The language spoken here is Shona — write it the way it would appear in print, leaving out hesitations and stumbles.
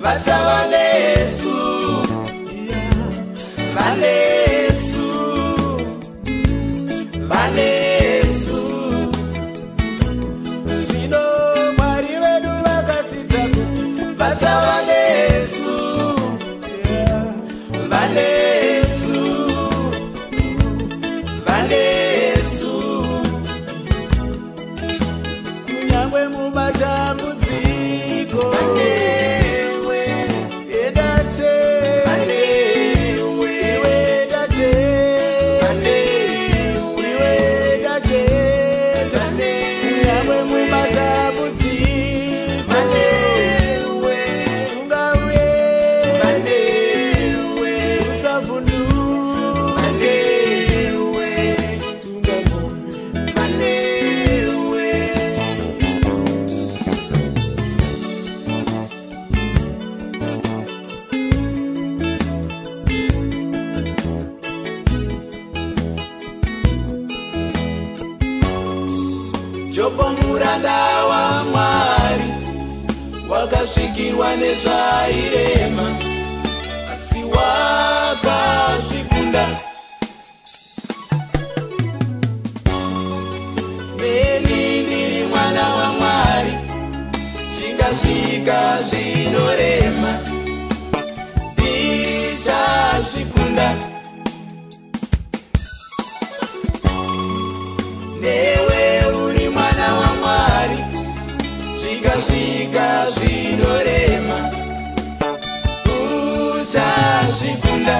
vachava nesu, vanesu, vanesu. Zvino Mwari vedu vakatidza kuti vachava nesu, vanesu, vanesu. Kunyangwe mumatambudziko vanewe, edache vanewe, iwe dache vanewe, iwe dache kunyangwe mumatambudziko vanewe, sungauye vanewe, usavhundu vanewe, sungamo vanewe. Jobo muranda wa Mwari wakasvikirwa nezvairema, asi wakazvikunda. Neni ndiri mwana wa Mwari, zvingasvika zvinorema, ndichazvikunda. Newe uri mwana wa Mwari, zvikasvika zvinorema, uchazvikunda.